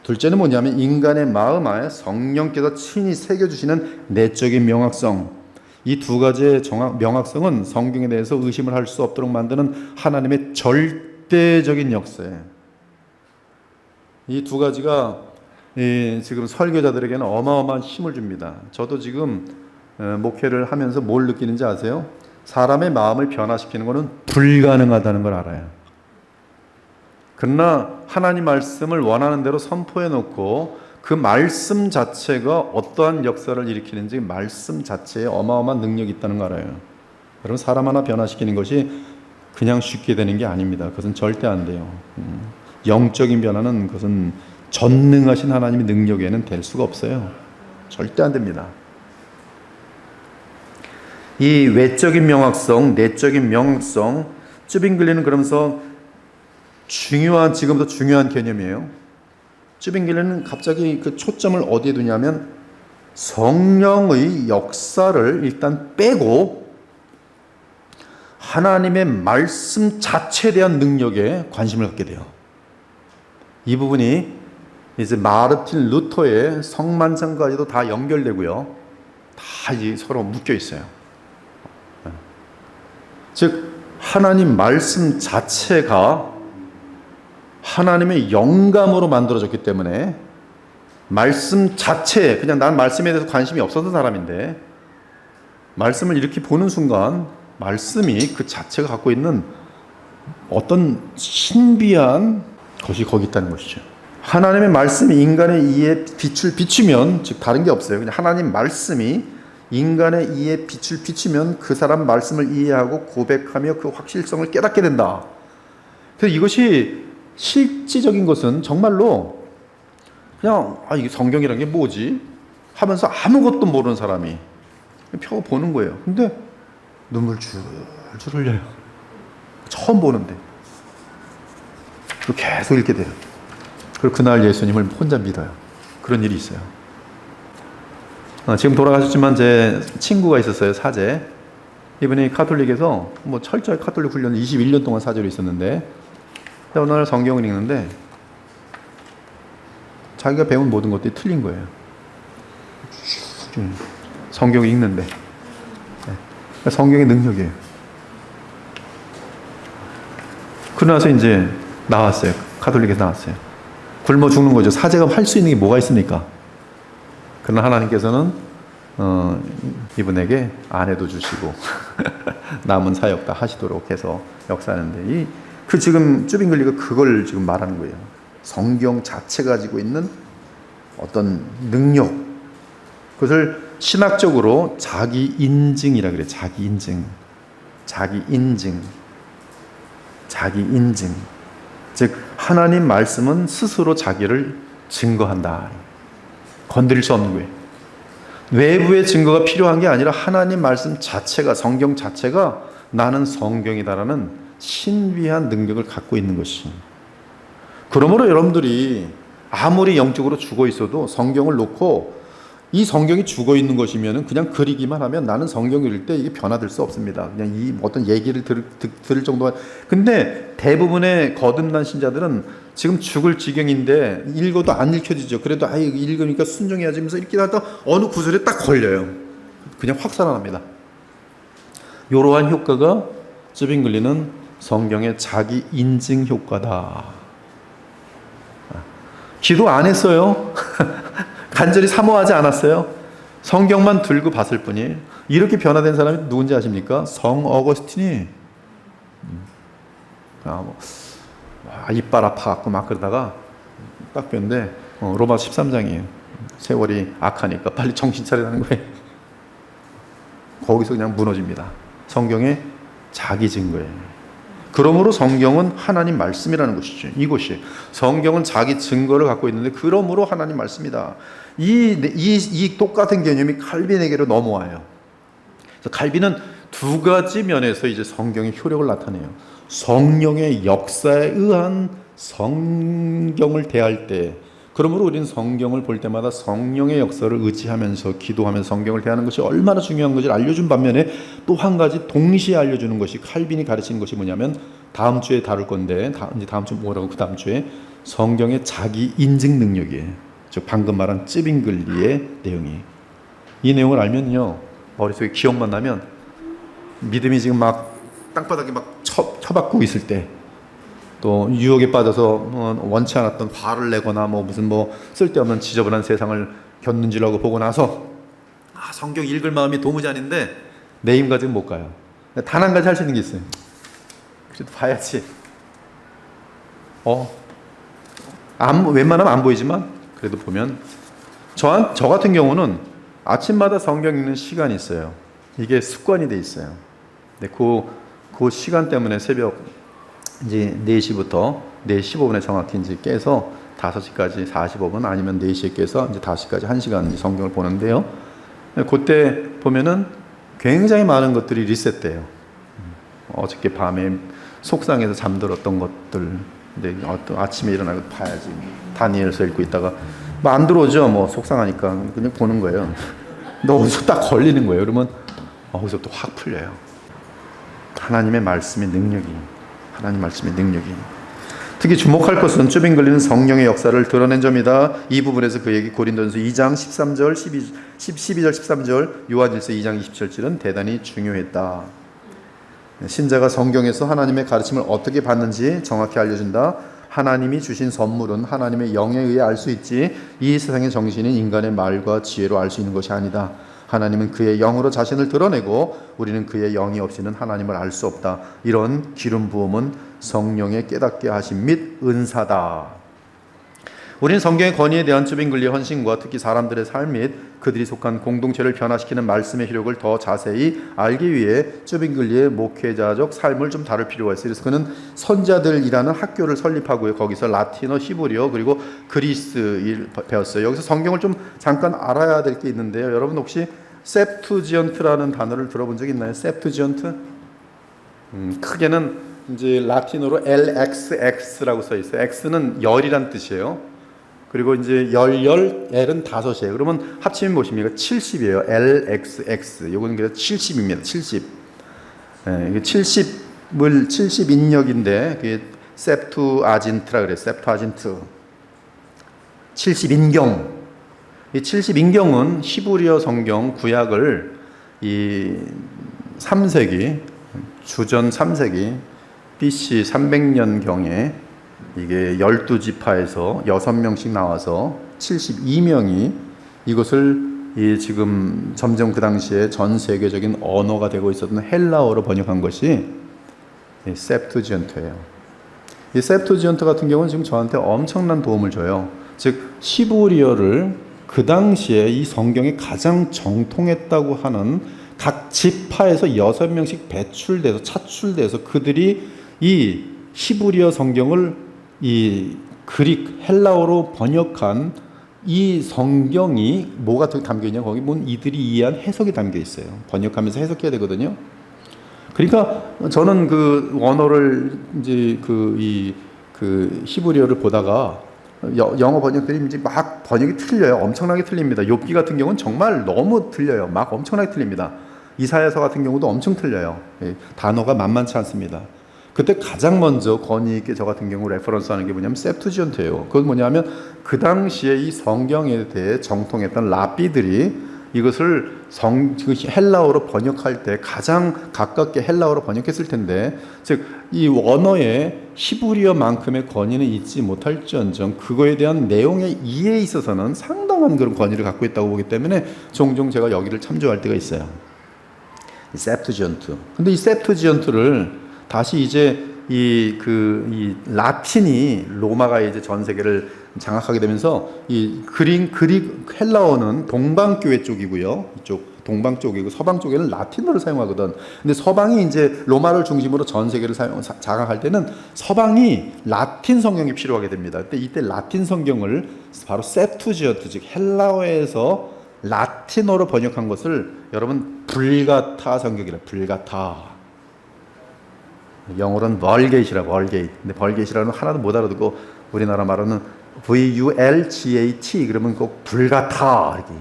둘째는 뭐냐면 인간의 마음 안에 성령께서 친히 새겨주시는 내적인 명확성. 이 두 가지의 명확성은 성경에 대해서 의심을 할 수 없도록 만드는 하나님의 절대적인 역사예요. 이 두 가지가 지금 설교자들에게는 어마어마한 힘을 줍니다. 저도 지금 목회를 하면서 뭘 느끼는지 아세요? 사람의 마음을 변화시키는 것은 불가능하다는 걸 알아요. 그러나 하나님 말씀을 원하는 대로 선포해 놓고 그 말씀 자체가 어떠한 역사를 일으키는지 말씀 자체에 어마어마한 능력이 있다는 걸 알아요. 여러분 사람 하나 변화시키는 것이 그냥 쉽게 되는 게 아닙니다. 그것은 절대 안 돼요. 영적인 변화는 그것은 전능하신 하나님의 능력에는 될 수가 없어요. 절대 안 됩니다. 이 외적인 명확성, 내적인 명확성, 쯔빙글리는 그러면서 지금부터 중요한 개념이에요. 쯔빙글리는 갑자기 그 초점을 어디에 두냐면 성령의 역사를 일단 빼고 하나님의 말씀 자체에 대한 능력에 관심을 갖게 돼요. 이 부분이 이제 마르틴 루터의 성만찬까지도 다 연결되고요. 다 이제 서로 묶여 있어요. 즉 하나님 말씀 자체가 하나님의 영감으로 만들어졌기 때문에 말씀 자체, 그냥 난 말씀에 대해서 관심이 없었던 사람인데 말씀을 이렇게 보는 순간 말씀이 그 자체가 갖고 있는 어떤 신비한 것이 거기 있다는 것이죠. 하나님의 말씀이 인간의 이해에 빛을 비추면, 즉 다른 게 없어요. 그냥 하나님 말씀이 인간의 이해에 빛을 비추면 그 사람 말씀을 이해하고 고백하며 그 확실성을 깨닫게 된다. 그래서 이것이 실질적인 것은 정말로 그냥 이게 성경이라는 게 뭐지? 하면서 아무것도 모르는 사람이 펴 보는 거예요. 근데 눈물 줄줄 흘려요. 처음 보는데. 그리고 계속 읽게 돼요. 그리고 그날 예수님을 혼자 믿어요. 그런 일이 있어요. 지금 돌아가셨지만 제 친구가 있었어요. 사제. 이분이 카톨릭에서 철저히 카톨릭 훈련을 21년 동안 사제로 있었는데 어느 날 성경을 읽는데 자기가 배운 모든 것들이 틀린 거예요. 성경을 읽는데 성경의 능력이에요. 그러고 나서 이제 나왔어요. 카톨릭에서 나왔어요. 굶어 죽는 거죠. 사제가 할 수 있는 게 뭐가 있습니까? 그러나 하나님께서는 이분에게 아내도 주시고 남은 사역 다 하시도록 해서 역사하는데 지금 쯔빙글리가 그걸 지금 말하는 거예요. 성경 자체가 가지고 있는 어떤 능력, 그것을 신학적으로 자기 인증이라 그래요. 자기 인증. 즉 하나님 말씀은 스스로 자기를 증거한다. 건드릴 수 없는 거예요. 외부의 증거가 필요한 게 아니라 하나님 말씀 자체가, 성경 자체가 나는 성경이다라는 신비한 능력을 갖고 있는 것이. 그러므로 여러분들이 아무리 영적으로 죽어 있어도 성경을 놓고 이 성경이 죽어 있는 것이면 그냥 그리기만 하면 나는 성경을 읽을 때 이게 변화될 수 없습니다. 그냥 이 어떤 얘기를 들을 정도가. 근데 대부분의 거듭난 신자들은 지금 죽을 지경인데 읽어도 안 읽혀지죠. 그래도 읽으니까 순종해야지 하면서 읽긴 하다 어느 구절에 딱 걸려요. 그냥 확 살아납니다. 이러한 효과가 쯔빙글리는 성경의 자기 인증 효과다. 기도 안 했어요. 간절히 사모하지 않았어요. 성경만 들고 봤을 뿐이에요. 이렇게 변화된 사람이 누군지 아십니까? 성 어거스틴이 이빨 아파갖고 막 그러다가 딱 뵀는데 로마 13장이에요. 세월이 악하니까 빨리 정신 차리라는 거예요. 거기서 그냥 무너집니다. 성경의 자기 증거예요. 그러므로 성경은 하나님 말씀이라는 것이죠. 이것이 성경은 자기 증거를 갖고 있는데 그러므로 하나님 말씀이다. 이 똑같은 개념이 칼빈에게로 넘어와요. 그래서 칼빈은 두 가지 면에서 이제 성경의 효력을 나타내요. 성령의 역사에 의한 성경을 대할 때, 그러므로 우리는 성경을 볼 때마다 성령의 역사를 의지하면서 기도하면서 성경을 대하는 것이 얼마나 중요한 것을 알려준 반면에 또 한 가지 동시에 알려주는 것이 칼빈이 가르치는 것이 뭐냐면 다음 주에 다룰 건데 다음 주 뭐라고 그 다음 주에 성경의 자기 인증 능력이에요. 즉 방금 말한 쯔빙글리의 내용이. 이 내용을 알면요 머릿속에 기억만 나면 믿음이 지금 막 땅바닥에 막 쳐박고 있을 때, 또 유혹에 빠져서 원치 않았던 화를 내거나 무슨 쓸데없는 지저분한 세상을 겪는지라고 보고 나서 성경 읽을 마음이 도무지 아닌데 내 힘 가지고 못 가요. 단 한 가지 할 수 있는 게 있어요. 그래도 봐야지. 웬만하면 안 보이지만 그래도 보면 저 같은 경우는 아침마다 성경 읽는 시간이 있어요. 이게 습관이 돼 있어요. 근데 그 시간 때문에 새벽 이제 4시부터 4시 15분에 정확히 이제 깨서 5시까지 45분 아니면 4시에 깨서 이제 5시까지 1시간 성경을 보는데요. 그때 보면은 굉장히 많은 것들이 리셋돼요. 어저께 밤에 속상해서 잠들었던 것들, 근데 아침에 일어나고 봐야지. 다니엘서 읽고 있다가 뭐 안 들어오죠. 뭐 속상하니까 그냥 보는 거예요. 근데 어디서 딱 걸리는 거예요. 그러면 거기서 또 확 풀려요. 하나님의 말씀의 능력이, 하나님 말씀의 능력이. 특히 주목할 것은 쭈빙글리는 성령의 역사를 드러낸 점이다. 이 부분에서 그에게 고린도전서 2장 13절, 12절, 13절, 요한일서 2장 27절은 대단히 중요했다. 신자가 성경에서 하나님의 가르침을 어떻게 받는지 정확히 알려준다. 하나님이 주신 선물은 하나님의 영에 의해 알 수 있지, 이 세상의 정신인 인간의 말과 지혜로 알 수 있는 것이 아니다. 하나님은 그의 영으로 자신을 드러내고 우리는 그의 영이 없이는 하나님을 알 수 없다. 이런 기름 부음은 성령의 깨닫게 하심 및 은사다. 우리는 성경의 권위에 대한 쭈빙글리의 헌신과 특히 사람들의 삶 및 그들이 속한 공동체를 변화시키는 말씀의 효력을 더 자세히 알기 위해 쭈빙글리의 목회자적 삶을 좀 다룰 필요가 있어요. 그래서 그는 선자들이라는 학교를 설립하고요. 거기서 라틴어, 히브리어 그리고 그리스를 배웠어요. 여기서 성경을 좀 잠깐 알아야 될 게 있는데요. 여러분 혹시 셉투지언트라는 단어를 들어본 적 있나요? 셉투지언트? 크게는 이제 라틴어로 LXX라고 써 있어요. X는 열이란 뜻이에요. 그리고 이제 L은 5이에요. 그러면 합치면 무엇입니까? 70이에요. LXX. 이거는 그래서 70입니다. 70. 이게 70인역인데 그게 셉투아진트라 그래요. 셉투아진트. 70인경. 이 70인경은 히브리어 성경 구약을 이 3세기 주전 3세기 BC 300년경에 이게 12지파에서 6명씩 나와서 72명이 이것을 지금 점점 그 당시에 전 세계적인 언어가 되고 있었던 헬라어로 번역한 것이 셉투지언트예요. 이 셉투지언트 같은 경우는 지금 저한테 엄청난 도움을 줘요. 즉 히브리어를 그 당시에 이 성경에 가장 정통했다고 하는 각 지파에서 6명씩 배출돼서 차출돼서 그들이 이 히브리어 성경을 이 그릭 헬라어로 번역한 이 성경이 뭐가 담겨 있냐, 거기 보면 이들이 이해한 해석이 담겨 있어요. 번역하면서 해석해야 되거든요. 그러니까 저는 그 원어를 이제 그 히브리어를 보다가 영어 번역들이 이제 막 번역이 틀려요. 엄청나게 틀립니다. 욥기 같은 경우는 정말 너무 틀려요. 막 엄청나게 틀립니다. 이사야서 같은 경우도 엄청 틀려요. 단어가 만만치 않습니다. 그때 가장 먼저 권위 있게 저 같은 경우 레퍼런스 하는 게 뭐냐면 셉투지언트예요. 그건 뭐냐면 그 당시에 이 성경에 대해 정통했던 랍비들이 이것을 헬라어로 번역할 때 가장 가깝게 헬라어로 번역했을 텐데, 즉 이 원어에 히브리어만큼의 권위는 있지 못할지언정 그거에 대한 내용의 이해에 있어서는 상당한 그런 권위를 갖고 있다고 보기 때문에 종종 제가 여기를 참조할 때가 있어요. 이 셉투지언트. 근데 이 셉투지언트를 다시 이제 이 라틴이 로마가 이제 전 세계를 장악하게 되면서 이 그릭 헬라어는 동방 교회 쪽이고요. 이쪽 동방 쪽이고 서방 쪽에는 라틴어를 사용하거든. 근데 서방이 이제 로마를 중심으로 전 세계를 장악할 때는 서방이 라틴 성경이 필요하게 됩니다. 이때 라틴 성경을 바로 셉투지언트, 즉 헬라어에서 라틴어로 번역한 것을 여러분 불가타 성경이라, 불가타. 영어로는 벌게이트라, 벌게이트. 근데 벌게이트라는 하나도 못 알아듣고 우리나라 말로는 VULGAT 그러면 꼭 불가타 이렇게.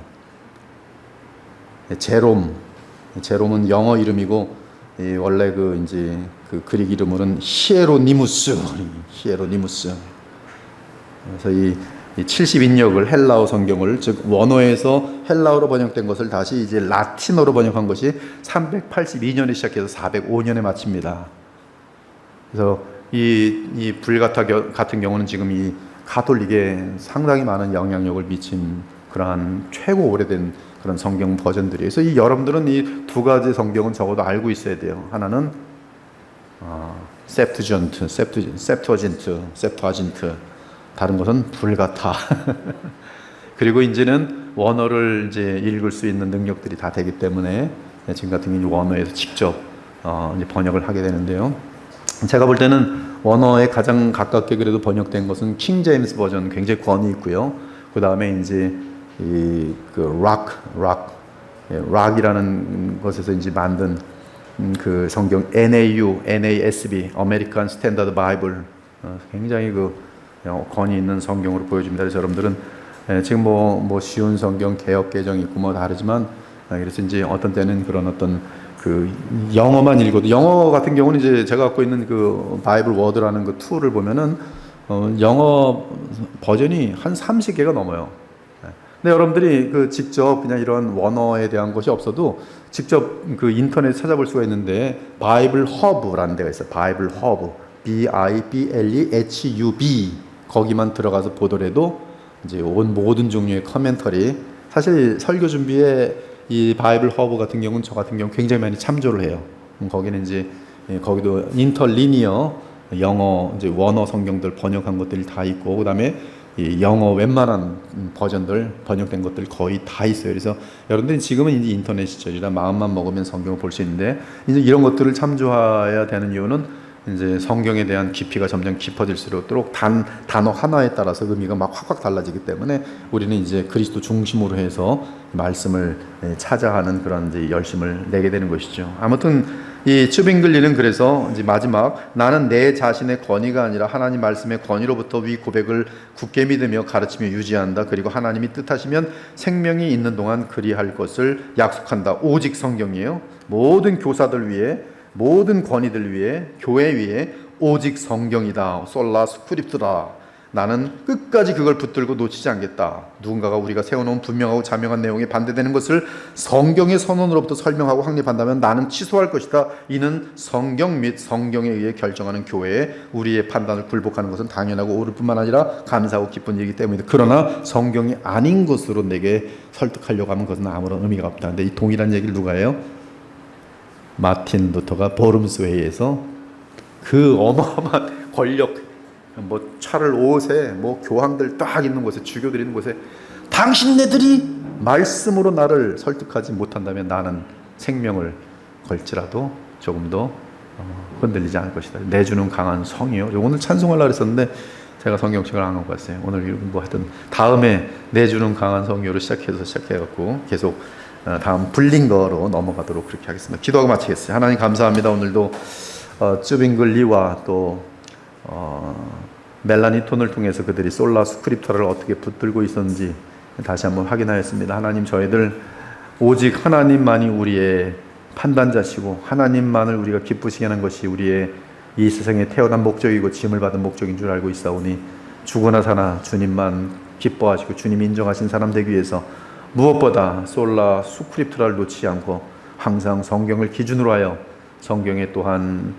제롬은 영어 이름이고 원래 이제 그릭 이름으로는 히에로니무스. 그래서 이 70인역을 헬라어 성경을, 즉 원어에서 헬라어로 번역된 것을 다시 이제 라틴어로 번역한 것이 382년에 시작해서 405년에 마칩니다. 그래서 이 불가타 같은 경우는 지금 이 가톨릭에 상당히 많은 영향력을 미친 그러한 최고 오래된 그런 성경 버전들이에요. 그래서 여러분들은 이 두 가지 성경은 적어도 알고 있어야 돼요. 하나는 셉투지언트, 셉투아진트. 다른 것은 불가타. 그리고 이제는 원어를 이제 읽을 수 있는 능력들이 다 되기 때문에 지금 같은 경우 원어에서 직접 이제 번역을 하게 되는데요. 제가 볼 때는 원어에 가장 가깝게 그래도 번역된 것은 킹 제임스 버전 굉장히 권위 있고요. 그 다음에 이제 락이라는 것에서 이제 만든 그 성경 NASB American Standard Bible 굉장히 그 권위 있는 성경으로 보여집니다. 그래서 여러분들은 지금 뭐 쉬운 성경 개역 개정이 있고 뭐 다르지만 그래서 이제 어떤 때는 그런 어떤 그 영어만 읽어도 영어 같은 경우는 이제 제가 갖고 있는 그 바이블 워드라는 그 툴을 보면은 영어 버전이 한 30개가 넘어요. 근데 여러분들이 그 직접 그냥 이런 원어에 대한 것이 없어도 직접 그 인터넷 찾아볼 수가 있는데 바이블 허브라는 데가 있어요. 바이블 허브 BIBLEHUB 거기만 들어가서 보더라도 이제 온 모든 종류의 커멘터리 사실 설교 준비에 이 바이블 허브 같은 경우는 저 같은 경우 굉장히 많이 참조를 해요. 거기는 이제 거기도 인터리니어 영어 이제 원어 성경들 번역한 것들이 다 있고 그다음에 이 영어 웬만한 버전들 번역된 것들 거의 다 있어요. 그래서 여러분들이 지금은 이제 인터넷 시절이라 마음만 먹으면 성경을 볼 수 있는데 이제 이런 것들을 참조해야 되는 이유는 이제 성경에 대한 깊이가 점점 깊어질수록 단어 하나에 따라서 의미가 막 확확 달라지기 때문에 우리는 이제 그리스도 중심으로 해서 말씀을 찾아하는 그런 이제 열심을 내게 되는 것이죠. 아무튼 이 츠빙글리는 그래서 이제 마지막 나는 내 자신의 권위가 아니라 하나님 말씀의 권위로부터 위 고백을 굳게 믿으며 가르치며 유지한다. 그리고 하나님이 뜻하시면 생명이 있는 동안 그리할 것을 약속한다. 오직 성경이에요. 모든 교사들 위해 모든 권위들 위해 교회 위해 오직 성경이다. 솔라 스크립트다. 나는 끝까지 그걸 붙들고 놓치지 않겠다. 누군가가 우리가 세워놓은 분명하고 자명한 내용에 반대되는 것을 성경의 선언으로부터 설명하고 확립한다면 나는 취소할 것이다. 이는 성경 및 성경에 의해 결정하는 교회에 우리의 판단을 굴복하는 것은 당연하고 옳을 뿐만 아니라 감사하고 기쁜 일이기 때문이다. 그러나 성경이 아닌 것으로 내게 설득하려고 하면 그것은 아무런 의미가 없다. 근데 이 동일한 얘기를 누가 해요? 마틴 루터가 버름스 회의에서 그 어마어마한 권력 뭐 차를 옷에 뭐 교황들 딱 있는 곳에 주교들 있는 곳에 당신네들이 말씀으로 나를 설득하지 못한다면 나는 생명을 걸지라도 조금도 흔들리지 않을 것이다. 내주는 강한 성이요. 오늘 찬송하려고 했었는데 제가 성경책을 안 갖고 왔어요. 오늘 뭐 하여튼 다음에 내주는 강한 성이요로 시작해갖고 계속 다음 불린거로 넘어가도록 그렇게 하겠습니다. 기도하고 마치겠어요. 하나님 감사합니다. 오늘도 쯔빙글리와 또 멜라니 톤을 통해서 그들이 솔라 스크립터를 어떻게 붙들고 있었는지 다시 한번 확인하였습니다. 하나님 저희들 오직 하나님만이 우리의 판단자시고 하나님만을 우리가 기쁘시게 하는 것이 우리의 이 세상에 태어난 목적이고 짐을 받은 목적인 줄 알고 있사오니 죽으나 사나 주님만 기뻐하시고 주님이 인정하신 사람 되기 위해서 무엇보다 솔라 스크립트를 놓치지 않고 항상 성경을 기준으로 하여 성경에 또한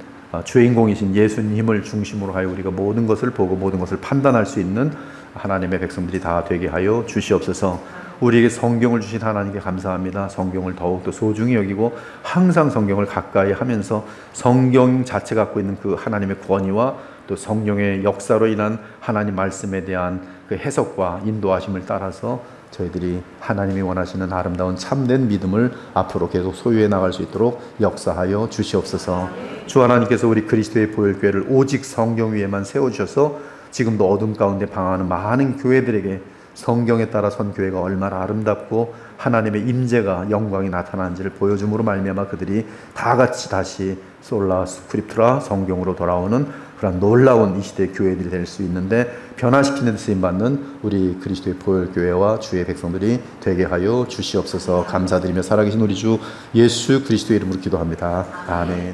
주인공이신 예수님을 중심으로 하여 우리가 모든 것을 보고 모든 것을 판단할 수 있는 하나님의 백성들이 다 되게 하여 주시옵소서. 우리에게 성경을 주신 하나님께 감사합니다. 성경을 더욱더 소중히 여기고 항상 성경을 가까이 하면서 성경 자체 갖고 있는 그 하나님의 권위와 또 성령의 역사로 인한 하나님 말씀에 대한 그 해석과 인도하심을 따라서 저희들이 하나님이 원하시는 아름다운 참된 믿음을 앞으로 계속 소유해 나갈 수 있도록 역사하여 주시옵소서. 주 하나님께서 우리 그리스도의 보혈교회를 오직 성경 위에만 세워주셔서 지금도 어둠 가운데 방황하는 많은 교회들에게 성경에 따라 선 교회가 얼마나 아름답고 하나님의 임재가 영광이 나타나는지를 보여줌으로 말미암아 그들이 다 같이 다시 솔라 스크립트라 성경으로 돌아오는 그런 놀라운 이 시대의 교회들이 될 수 있는데 변화시키는 쓰임받는 우리 그리스도의 보혈교회와 주의 백성들이 되게 하여 주시옵소서. 감사드리며 살아계신 우리 주 예수 그리스도의 이름으로 기도합니다. 아멘.